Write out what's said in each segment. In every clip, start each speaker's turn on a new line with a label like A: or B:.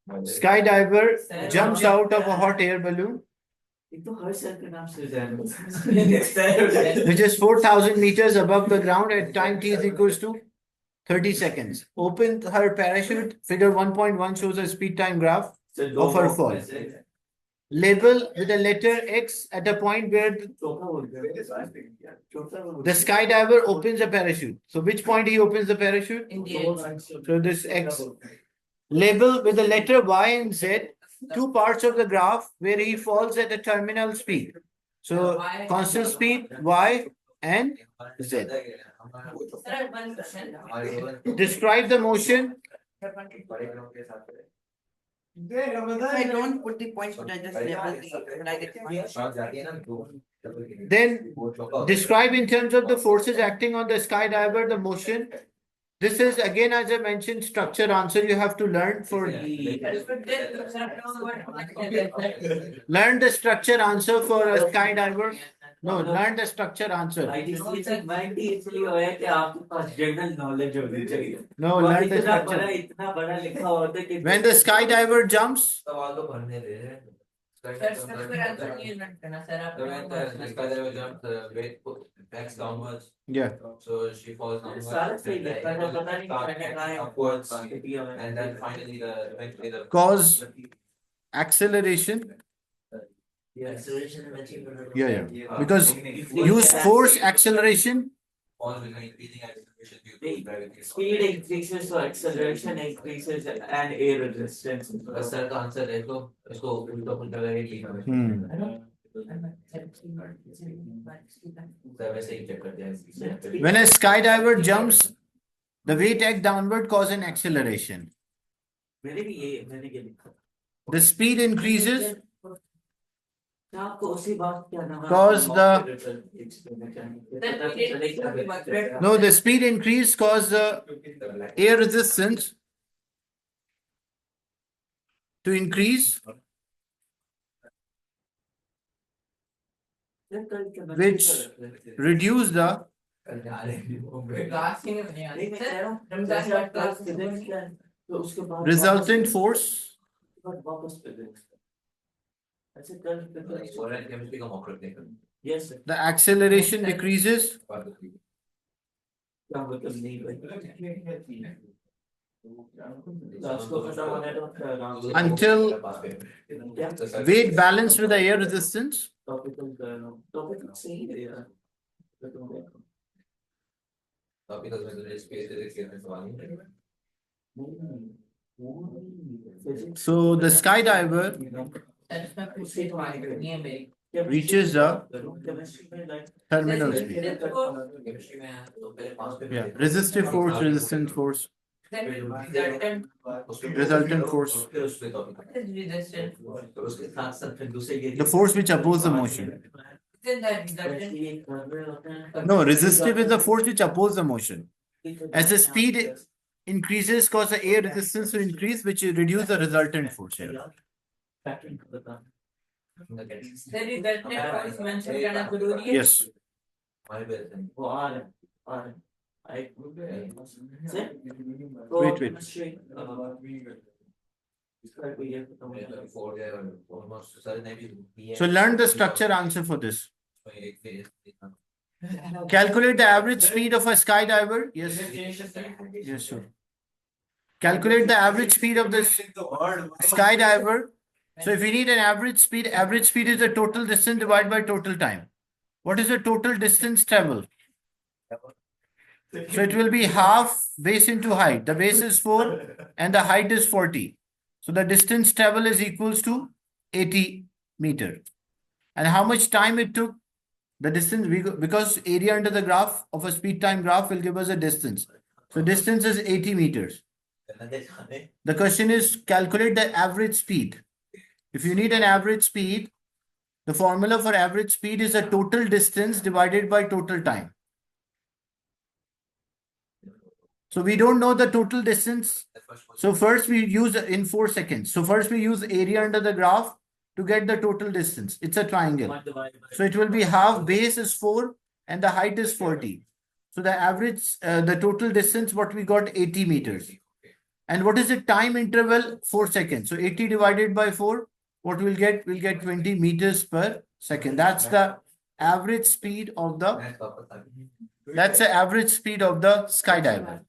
A: Skydiver jumps out of a hot air balloon, which is 4,000 meters above the ground at time t is equals to 30 seconds. Open her parachute. Figure 1.1 shows a speed time graph of her fall. Label with the letter X at a point where the skydiver opens the parachute. So which point he opens the parachute?
B: In the end.
A: So this X. Label with the letter Y and Z two parts of the graph where he falls at a terminal speed. So constant speed Y and Z.
B: Sir, one question.
A: Describe the motion.
B: I don't put the points, but I just label the when I get points.
A: Then describe in terms of the forces acting on the skydiver, the motion. This is again, as I mentioned, structure answer you have to learn for learn the structure answer for a skydiver. No, learn the structure answer. No, learn the structure. When the skydiver jumps, yeah.
C: So she falls downwards, upwards, and then finally eventually the
A: Cause acceleration. Yeah. Because use force acceleration.
C: falls with increasing acceleration due to gravity.
D: Speed increases, so acceleration increases, and air resistance.
C: Sir का answer है तो इसको उल्टा पुल्टा करके लिखना है। वैसे ही चेक करते हैं।
A: When a skydiver jumps, the weight act downward cause an acceleration. The speed increases cause the speed increase cause the air resistance to increase, which reduce the resultant force.
D: Yes.
A: The acceleration decreases until weight balance with the air resistance. So the skydiver reaches the terminal speed. Yeah, resistive force, resistant force, resultant force. The force which opposes the motion. No, resistive is the force which opposes the motion. As the speed increases, cause the air resistance to increase, which reduce the resultant force here. Yes. Wait. So learn the structure answer for this. Calculate the average speed of a skydiver. Yes. Yes, sir. Calculate the average speed of this skydiver. So if you need an average speed is the total distance divided by total time. What is the total distance traveled? So it will be half base into height. The base is 4 and the height is 40. So the distance travel is equals to 80 meters. And how much time it took? The distance, because area under the graph of a speed time graph will give us a distance. So distance is 80 meters. The question is calculate the average speed. If you need an average speed, the formula for average speed is the total distance divided by total time. So we don't know the total distance. So first we use in 4 seconds. So first we use area under the graph to get the total distance. It's a triangle. So it will be half base is 4 and the height is 40. So the average, the total distance what we got 80 meters. And what is the time interval? 4 seconds. So 80 divided by 4, what we'll get? We'll get 20 meters per second. That's the average speed of the skydiver.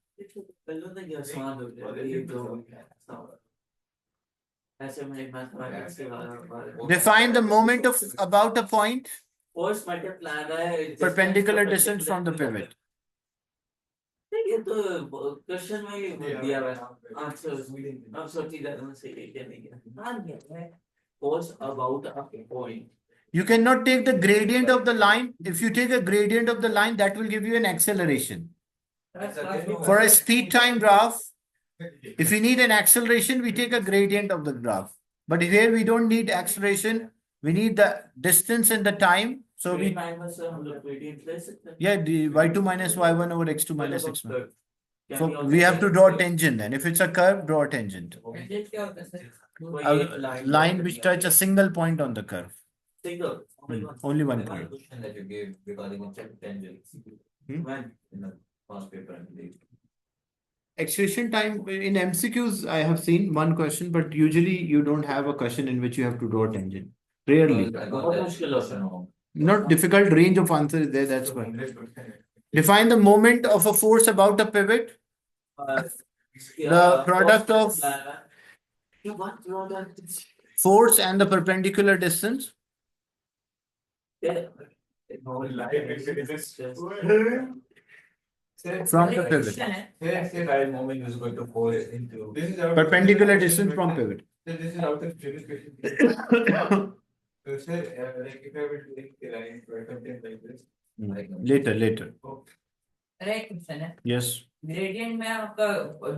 A: Define the moment of about a point,
D: Force multiplier
A: perpendicular distance from the pivot.
D: ये तो question में ही दिया हुआ है answer अब सोची जाता है सही है क्या नहीं है force about a point.
A: You cannot take the gradient of the line. If you take a gradient of the line, that will give you an acceleration. For a speed time graph, if we need an acceleration, we take a gradient of the graph. But here we don't need acceleration. We need the distance and the time. So we,
D: minus हम लोग gradient ले सकते हैं
A: yeah, the y2 minus y1 over x2 minus x1.
D: Can
A: So
D: also
A: we have to
D: say-
A: draw a tangent then. If it's a curve, draw a tangent.
B: Tangent क्या होता है sir?
D: कोई
A: A
D: एक
A: line which touch a single point on the curve.
D: single
A: Only one point.
C: question that you gave regarding of tangents
D: when
C: in the past paper, I believe.
A: Acceleration time in MCQs, I have seen one question, but usually you don't have a question in which you have to draw a tangent. Rarely.
C: I got
D: बहुत
C: that
D: मुश्किल होता है
C: question wrong.
A: Not difficult, range of answer is there, that's why. Define the moment of a force about a pivot. The product of force and the perpendicular distance. From the pivot.
C: Say right moment is going to fall into.
A: Perpendicular distance from pivot.
C: This is out of previous question. So say like if I were to take the line for something like this.
A: Later.
B: अरे एक question है
A: Yes,
B: gradient में आपका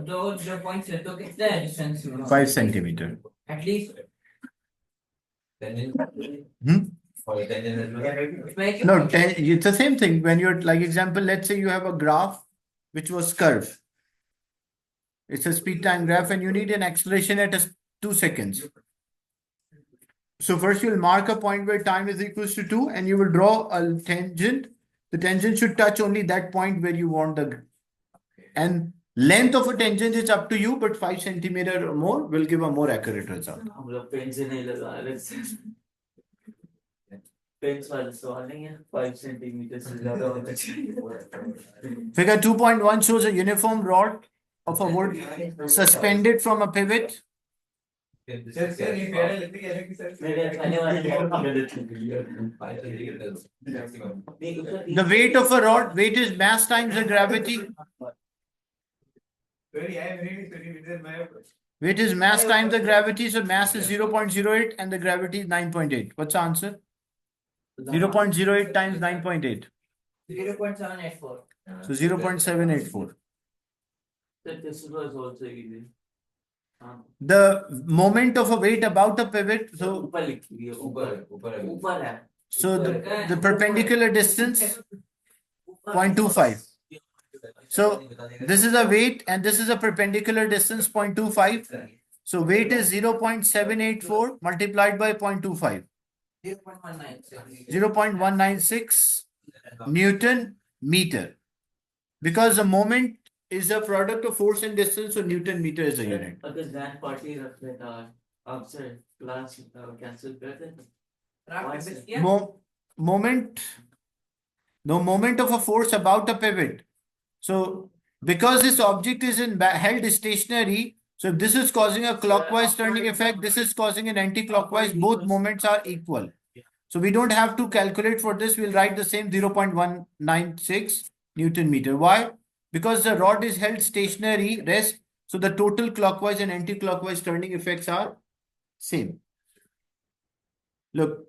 B: जो points है तो कितना है distance
A: 5 centimeter.
B: At least
A: Hmm?
C: For the tangent as well.
A: No, it's the same thing. When you're like example, let's say you have a graph which was curve. It's a speed time graph and you need an acceleration at 2 seconds. So first you'll mark a point where time is equals to 2 and you will draw a tangent. The tangent should touch only that point where you want the, and length of a tangent is up to you, but 5 centimeter or more will give a more accurate result.
D: हम लोग pen से नहीं लगा रहे pens वाले सवाल नहीं है 5 सेंटीमीटर से ज्यादा होना चाहिए
A: Figure 2.1 shows a uniform rod of a wood suspended from a pivot.
D: मेरे खाने वाले
A: The weight of a rod, weight is mass times the gravity. Weight is mass times the gravity, so mass is 0.08 and the gravity is 9.8. What's the answer? 0.08 times 9.8.
B: 0.784
A: So 0.784.
D: This was also easy.
A: The moment of a weight about a pivot, so
D: ऊपर लिख दिए ऊपर है
A: so the perpendicular distance 0.25. So this is a weight and this is a perpendicular distance 0.25. So weight is 0.784 multiplied by 0.25. 0.196 Newton meter. Because the moment is a product of force and distance, so Newton meter is a unit.
D: अगर ध्यान party रखते हैं आपसे class cancel कर देते
A: Moment, the moment of a force about a pivot. So because this object is held stationary, so if this is causing a clockwise turning effect, this is causing an anti-clockwise, both moments are equal. So we don't have to calculate for this, we'll write the same 0.196 Newton meter. Why? Because the rod is held stationary, rest, so the total clockwise and anti-clockwise turning effects are same. Look,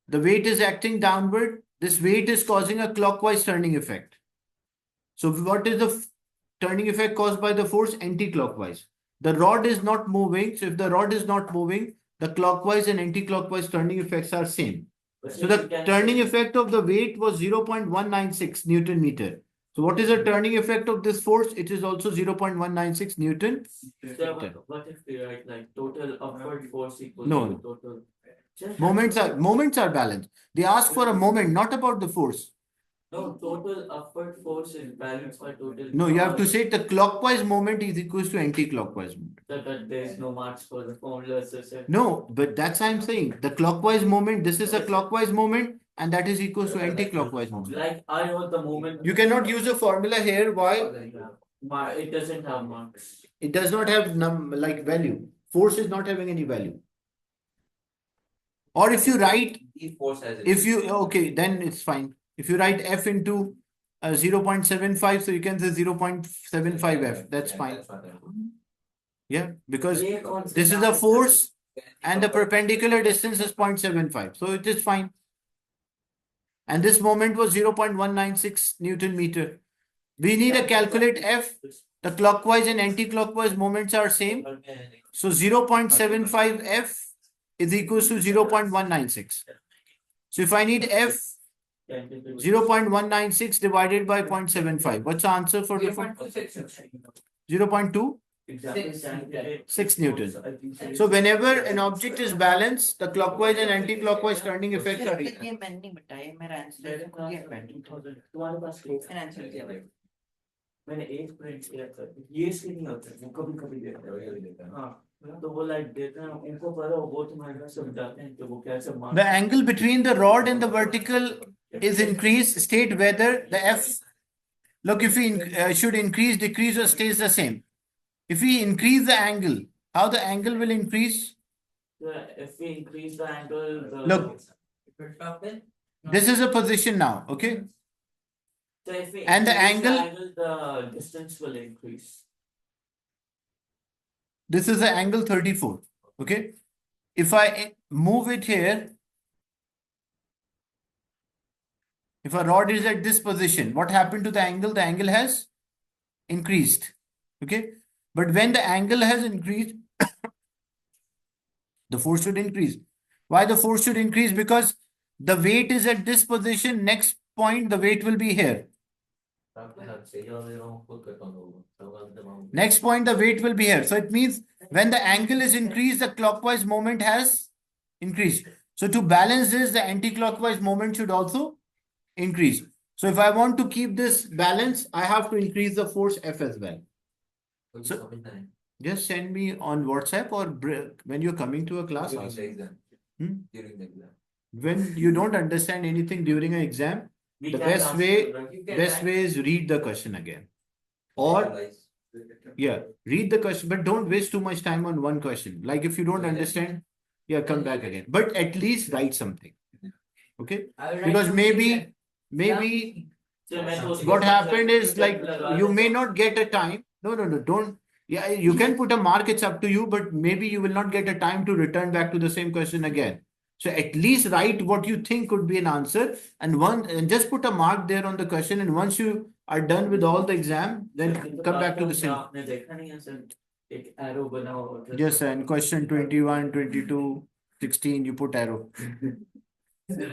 A: the weight is acting downward, this weight is causing a clockwise turning effect. So what is the turning effect caused by the force? Anti-clockwise. The rod is not moving, so if the rod is not moving, the clockwise and anti-clockwise turning effects are same. So the turning effect of the weight was 0.196 Newton meter. So what is the turning effect of this force? It is also 0.196 Newton.
D: So what if we write like total upward force equals
A: No.
D: to total
A: Moments are balanced. They ask for a moment, not about the force.
D: No, total upward force is balanced by total.
A: No, you have to say the clockwise moment is equals to anti-clockwise moment.
D: That there is no marks for the formula, so
A: No, but that's what I'm saying. The clockwise moment, this is a clockwise moment, and that is equals to anti-clockwise moment.
D: like I know the moment.
A: You cannot use a formula here. Why?
D: It doesn't have marks.
A: It does not have like value. Force is not having any value. Or if you write, okay, then it's fine. If you write F into 0.75, so you can say 0.75 F. That's fine. Yeah, because this is a force and the perpendicular distance is 0.75. So it is fine. And this moment was 0.196 Newton meter. We need to calculate F. The clockwise and anti-clockwise moments are same. So 0.75 F is equals to 0.196. So if I need F, 0.196 divided by 0.75. What's the answer for different? 0.2? 6 Newton. So whenever an object is balanced, the clockwise and anti-clockwise turning effects are equal.
B: ये मैंने नहीं बताया मेरा answer खुद ही है
D: तुम्हारे पास
B: मैंने answer दिया भाई
D: मैंने एक प्रिंट किया था ये इसके नहीं होता वो कभी कभी देता है हाँ तो वो लाइक देते हैं उनको पता वो तुम्हारे पास समझाते हैं कि वो कैसे
A: The angle between the rod and the vertical is increased. State whether the F. Look, if we should increase, decrease, or stays the same. If we increase the angle, how the angle will increase?
D: If we increase the angle,
A: Look, this is a position now, okay?
D: So if we
A: And the
D: increase
A: angle,
D: the distance will increase.
A: this is the angle 34, okay? If I move it here, if a rod is at this position, what happened to the angle? The angle has increased, okay? But when the angle has increased, the force should increase. Why the force should increase? Because the weight is at this position. Next point, the weight will be here. Next point, the weight will be here. So it means when the angle is increased, the clockwise moment has increased. So to balance this, the anti-clockwise moment should also increase. So if I want to keep this balance, I have to increase the force F as well. So just send me on WhatsApp or when you're coming to a class. Ask. When you don't understand anything during an exam, the best way is read the question again. Or yeah, read the question, but don't waste too much time on one question. Like if you don't understand, yeah, come back again. But at least write something. Okay? Because maybe what happened is like you may not get a time. No, don't. Yeah, you can put a mark, it's up to you, but maybe you will not get a time to return back to the same question again. So at least write what you think could be an answer and just put a mark there on the question. And once you are done with all the exam, then come back to the same. Yes, and question 21, 22, 16, you put arrow. Yes.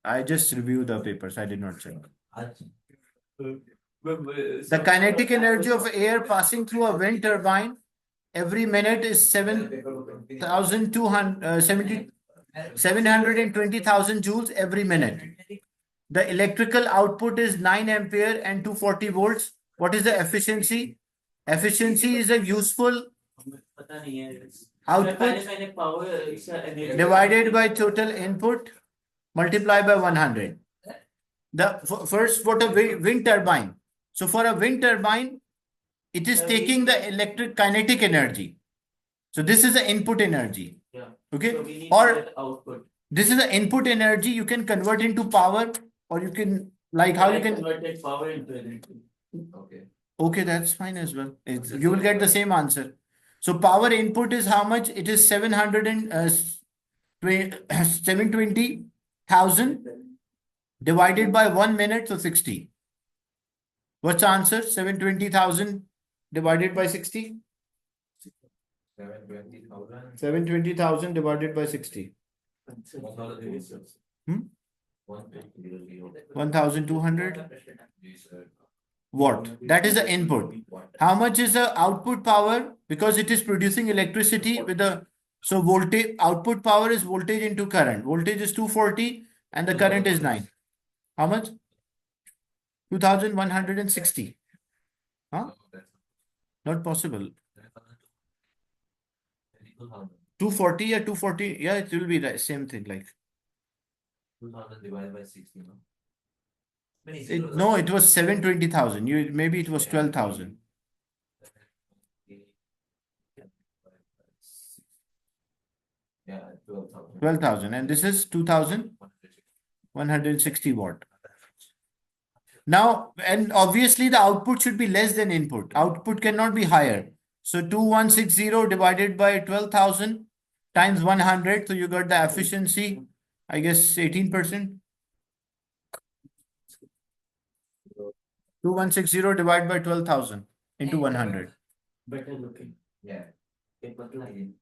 A: I just reviewed the papers. I did not check. The kinetic energy of air passing through a wind turbine every minute is 720,000 joules every minute. The electrical output is 9 ampere and 240 volts. What is the efficiency? Efficiency is a useful output divided by total input multiplied by 100. First, what a wind turbine. So for a wind turbine, it is taking the electric kinetic energy. So this is the input energy. Okay. Or this is the input energy. You can convert into power, or you can how you can
D: convert power into energy.
A: Okay, that's fine as well. You will get the same answer. So power input is how much? It is 720,000 divided by 1 minute, so 60. What's the answer? 720,000 divided by 60? 720,000 divided by 60. 1,200? watt. That is the input. How much is the output power? Because it is producing electricity with the, so voltage, output power is voltage into current. Voltage is 240 and the current is 9. How much? 2160. Huh? Not possible. 240 or 240. Yeah, it will be the same thing. Like
D: 2000 divided by 60, no?
A: no, it was 720,000. You maybe it was 12,000.
D: Yeah, 12,000.
A: 12,000, and this is 2160 watt. Now, and obviously the output should be less than input. Output cannot be higher. So 2160 divided by 12,000 times 100. So you got the efficiency, I guess 18%. 2160 divided by 12,000 into 100.
D: Better looking. Yeah. Paper line.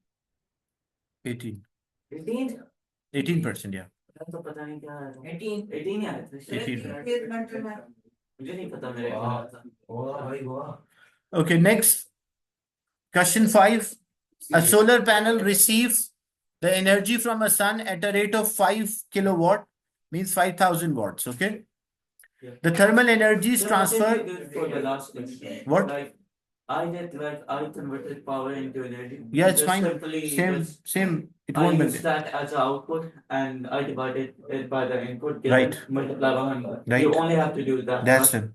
A: 18.
D: 18?
A: 18%, yeah.
D: तो पता नहीं क्या है 18 ही आया था
A: 18.
D: मुझे नहीं पता मेरे ख्याल था भाई वाह
A: Okay, next. Question 5. A solar panel receives the energy from a sun at a rate of 5 kilowatt, means 5,000 watts, okay? The thermal energy is transferred.
D: for the last question.
A: What?
D: Like, I converted power into energy.
A: Yeah, it's
D: Just
A: fine.
D: simply
A: Same. It
D: I
A: won't
D: use
A: be.
D: that as an output and I divided it by the input.
A: Right.
D: Multiply by 100.
A: Right.
D: You only have to do that.
A: That's it.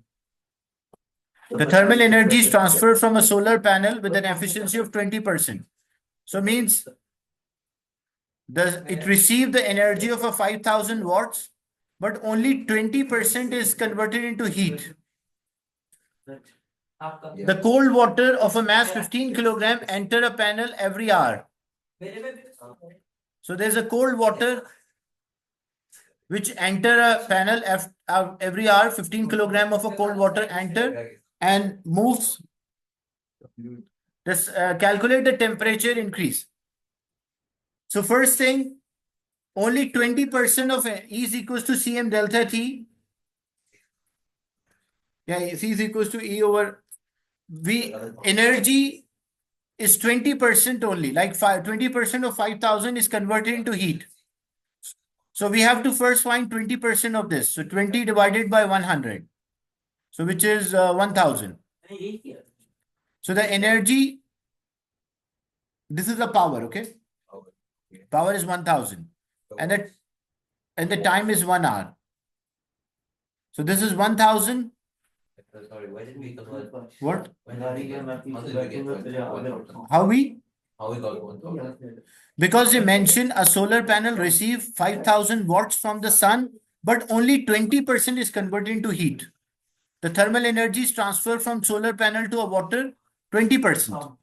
A: The thermal energy is transferred from a solar panel with an efficiency of 20%. So means it received the energy of a 5,000 watts, but only 20% is converted into heat. The cold water of a mass 15 kilogram enter a panel every hour. So there's a cold water which enter a panel every hour. 15 kilogram of a cold water enter and moves. Just calculate the temperature increase. So first thing, only 20% of E is equals to Cm delta T. Yeah, C is equals to E over V. Energy is 20% only, like 20% of 5,000 is converted into heat. So we have to first find 20% of this. So 20 divided by 100. So which is 1,000. So the energy, this is the power, okay? Power is 1,000. And the time is 1 hour. So this is 1,000.
D: Sorry, why did we convert?
A: What?
D: How
A: we?
D: How we got 1,000?
A: Because they mentioned a solar panel receive 5,000 watts from the sun, but only 20% is converted into heat. The thermal energy is transferred from solar panel to a water, 20%.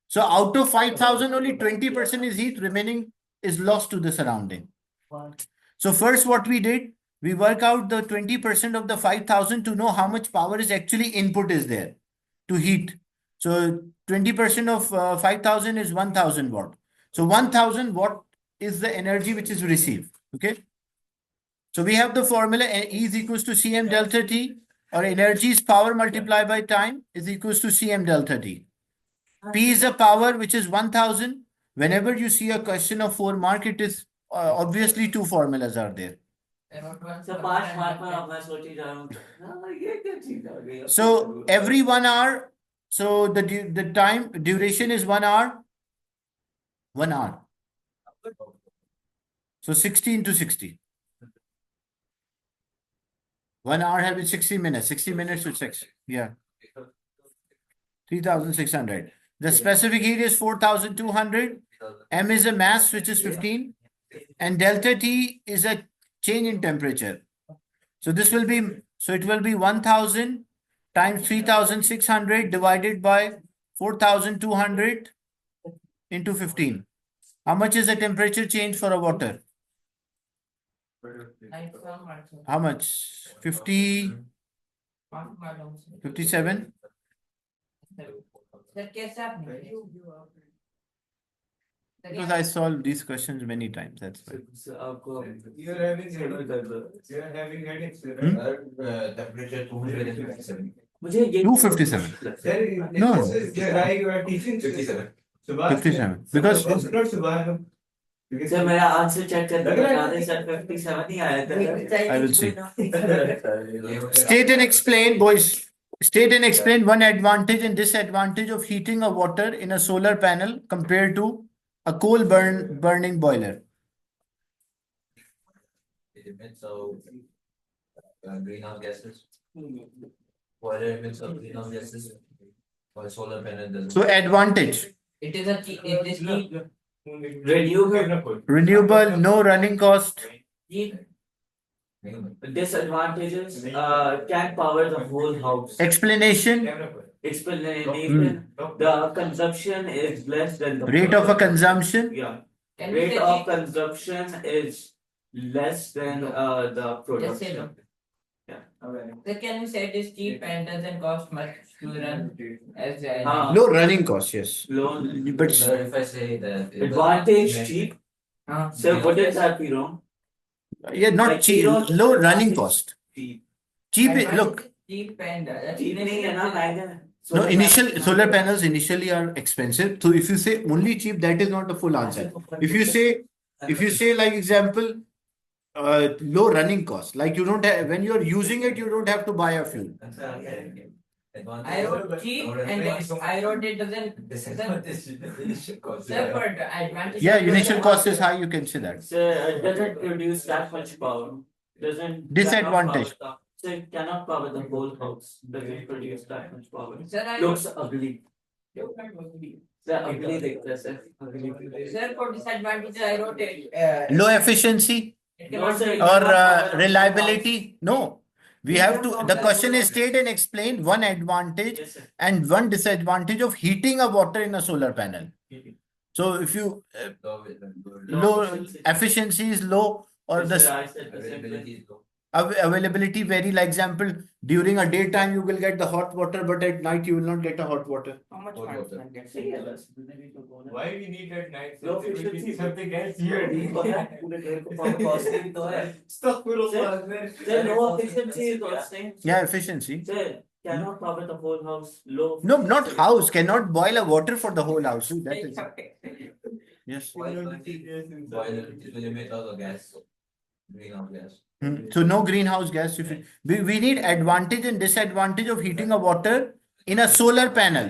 A: So out of 5,000, only 20% is heat, remaining is lost to the surrounding. So first what we did, we work out the 20% of the 5,000 to know how much power is actually input is there to heat. So 20% of 5,000 is 1,000 watt. So 1,000 watt is the energy which is received. Okay. So we have the formula E is equals to Cm delta T, or energy is power multiplied by time is equals to Cm delta T. P is a power which is 1,000. Whenever you see a question of 4 mark, it is obviously 2 formulas are there. So every 1 hour, so the time duration is 1 hour. 1 hour. So 60 into 60. 1 hour has been 60 minutes. 60 minutes to 6. Yeah. 3,600. The specific heat is 4,200. M is a mass, which is 15. And delta T is a change in temperature. So this will be, so it will be 1,000 times 3,600 divided by 4,200 into 15. How much is the temperature change for a water? How much? 50, 57? Because I solved these questions many times. That's why.
C: You're having headaches,
A: Hmm?
C: right? Temperature 257.
D: मुझे ये
A: 257.
C: Sir,
A: No,
C: this
A: no.
C: is the guy you are teaching. 57. Subhash,
A: 57. Because
C: not Subhash.
D: Sir मेरा answer check करके बता दें sir 57 ही आया था
A: I will see. State and explain, boys. State and explain one advantage and disadvantage of heating a water in a solar panel compared to a coal burning boiler.
E: It emits out greenhouse gases. Boiler emits out greenhouse gases. While solar panel doesn't.
A: So advantage,
B: It is a cheap, it is cheap.
A: renewable, no running cost.
D: Disadvantages can power the whole house.
A: Explanation,
D: Explanation the consumption is less than the
A: rate of a consumption.
D: yeah
B: Can we
D: rate
B: say
D: of
B: cheap?
D: consumption is less than the
B: Just say
D: production.
B: So can we say it is cheap and doesn't cost much to run as a
A: Low running cost, yes.
D: Loan
A: But
E: But if I say that.
D: advantage cheap. So wouldn't that be wrong?
A: yeah, not
D: Like
A: cheap,
D: zero
A: low running
D: advantage
A: cost.
D: Cheap.
A: Cheap,
B: advantage
A: look,
B: is cheap and
D: Cheap नहीं है ना महंगा है.
A: no,
D: Solar
A: initial
D: panels-
A: solar panels initially are expensive. So if you say only cheap, that is not the full answer. If you say like example, low running cost, like you don't have, when you're using it, you don't have to buy a fuel.
B: I wrote cheap and I wrote it doesn't. Sir, for advantage.
A: Yeah, initial cost is high, you can say that.
D: So doesn't produce that much power. Doesn't
A: Disadvantage.
D: So it cannot power the whole house. Doesn't produce that much power.
B: Sir, I
D: Looks ugly. So ugly दिखता है sir. Ugly.
B: Sir, for disadvantage, I wrote it.
A: Low efficiency
B: It
D: No,
B: cannot
D: sir,
B: be
D: it
A: or
D: cannot power the
A: reliability. No, we have to. The question is state and explain one advantage
D: Yes, sir.
A: and one disadvantage of heating a water in a solar panel. So if you low efficiency is low or
D: Yes, sir,
A: the
D: I said the same thing.
A: availability vary. Like example, during a daytime you will get the hot water, but at night you will not get a hot water.
B: How much
E: Or
B: funds
E: water.
B: can get?
D: सही है बस.
C: Why we need at night?
D: Low
C: There will be
D: efficiency.
C: something else here.
D: पूरे घर को power costly भी तो है.
C: Stuff for all
D: Sir, low efficiency is costing.
A: Yeah, efficiency.
D: Sir, cannot power the whole house. Low.
A: No, not house. Cannot boil a water for the whole house. That is yes.
E: Boiler, it will emit out the gas. Greenhouse gas.
A: So no greenhouse gas. If we need advantage and disadvantage of heating a water in a solar panel.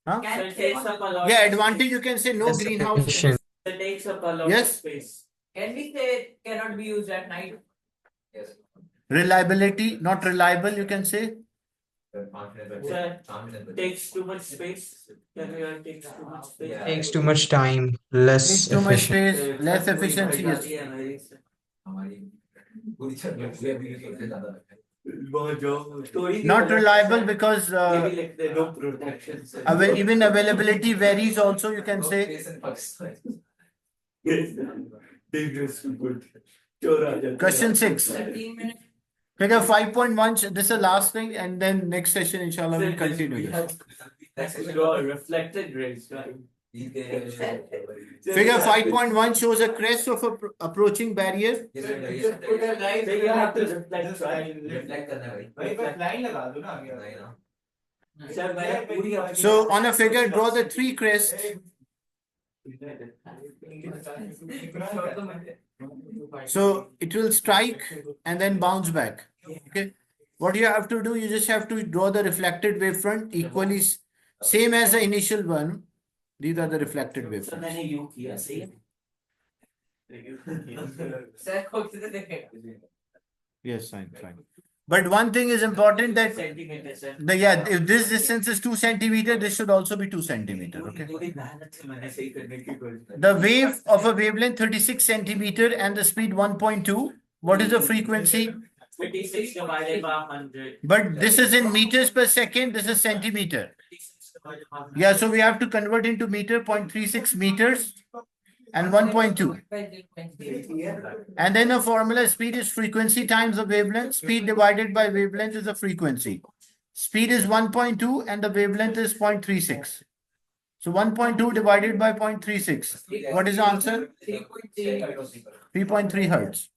A: Huh?
D: So it takes up a lot.
A: Yeah,
D: of
A: advantage you can say no
F: Yes,
A: greenhouse.
F: efficient.
D: space. It takes up a lot
A: Yes.
D: of space.
B: Can we say it cannot be used at night?
E: Yes.
A: Reliability, not reliable. You can say.
D: Sir, takes too much space. Can takes too much space.
E: Yeah.
F: Takes too much time, less
A: Takes too much
F: efficient.
A: space, less efficiency. Yes.
E: हमारी पूरी छत में ज़्यादा
A: Not reliable because
D: Maybe like the no protection. sir.
A: even availability varies. Also, you can say.
D: Dangerous people. चोर आ जाते हैं.
A: Question 6.
B: 13 minutes.
A: Figure 5.1. This is the last thing, and then next session, inshallah, we'll continue this.
D: Reflected rays, right?
A: Figure 5.1 shows a crest of a approaching barrier.
D: So you have to reflect, right?
E: Reflect करना है भाई
C: भाई बस line लगा दो ना
E: नहीं ना
D: Sir, मैंने पूरी अपनी-
A: So on a figure, draw the three crests. So it will strike and then bounce back. Okay. What you have to do, you just have to draw the reflected wavefront equally same as the initial one. These are the reflected
D: So
A: wavefronts.
D: मैंने you किया सही है.
B: Sir, खोल के देखेगा.
A: Yes, fine. But one thing is important that
D: Centimeter, sir.
A: if this distance is 2 centimeter, this should also be 2 centimeter. Okay.
D: थोड़ी मेहनत से मैंने सही करने की कोशिश.
A: The wave of a wavelength 36 centimeter and the speed 1.2. What is the frequency?
D: 56 divided by 100.
A: But this is in meters per second. This is centimeter.
D: 56 divided by 100.
A: Yeah, so we have to convert into meter, 0.36 meters and 1.2. And then the formula speed is frequency times the wavelength. Speed divided by wavelength is the frequency. Speed is 1.2 and the wavelength is 0.36. So 1.2 divided by 0.36. What is the answer? 3.3 hertz.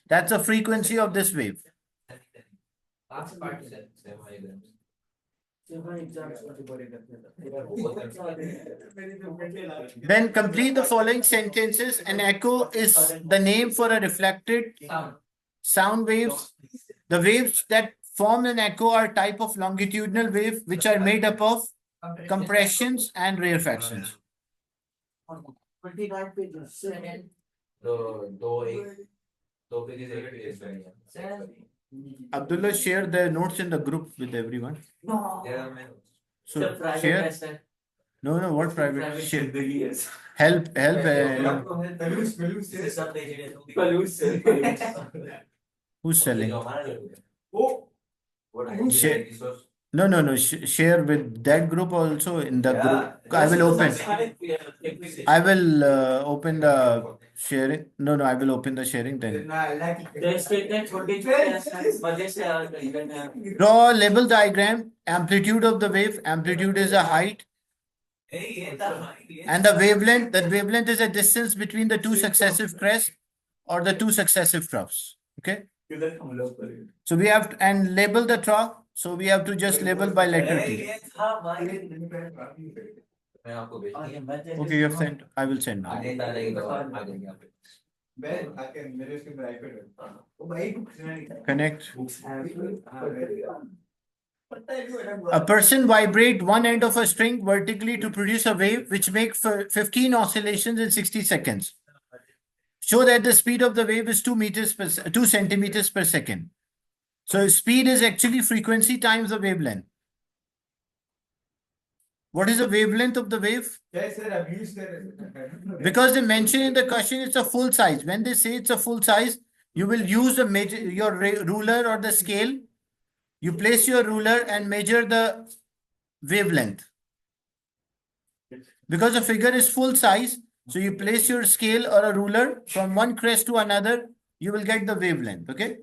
A: That's the frequency of this wave. Then complete the following sentences. An echo is the name for a reflected sound waves. The waves that form an echo are type of longitudinal wave which are made up of compressions and rarefactions.
B: 29 pages.
E: दो pages एक page में
A: Abdullah, share the notes in the group with everyone.
B: No.
A: So
B: The private
A: share.
B: lesson.
A: No, what private?
B: Private
A: Share.
B: years.
A: Help. Who's selling? Share. No. Share with that group also in the group. I will open. I will open the sharing. No, I will open the sharing then. Draw a label diagram. Amplitude of the wave. Amplitude is a height. And the wavelength. That wavelength is a distance between the two successive crests or the two successive troughs. Okay. So we have to, and label the trough. So we have to just label by letter T. Okay, you have sent. I will send now. Connect. A person vibrate one end of a string vertically to produce a wave which makes 15 oscillations in 60 seconds. Show that the speed of the wave is 2 centimeters per second. So speed is actually frequency times the wavelength. What is the wavelength of the wave?
C: Yes, sir, I've used
A: Because they mention in the question it's a full size. When they say it's a full size, you will use your ruler or the scale. You place your ruler and measure the wavelength. Because the figure is full size, so you place your scale or a ruler from one crest to another, you will get the wavelength, okay?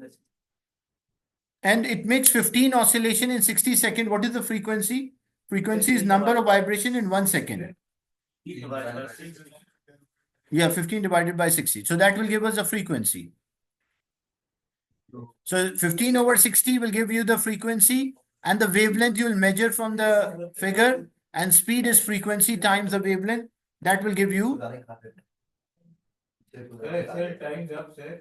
A: And it makes 15 oscillation in 60 seconds. What is the frequency? Frequency is number of vibration in 1 second. Yeah, 15 divided by 60. So that will give us a frequency. So 15 over 60 will give you the frequency, and the wavelength you will measure from the figure, and speed is frequency times the wavelength. That will give you.
C: Sir, time's up, sir.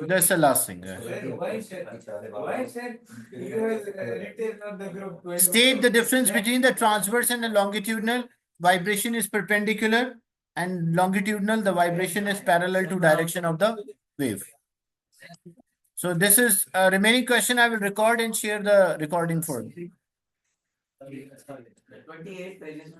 A: That's the last thing.
C: Sir, why, sir, you have written on the group.
A: State the difference between the transverse and the longitudinal. Vibration is perpendicular, and longitudinal, the vibration is parallel to direction of the wave. So this is a remaining question. I will record and share the recording for you.
B: 28 pages.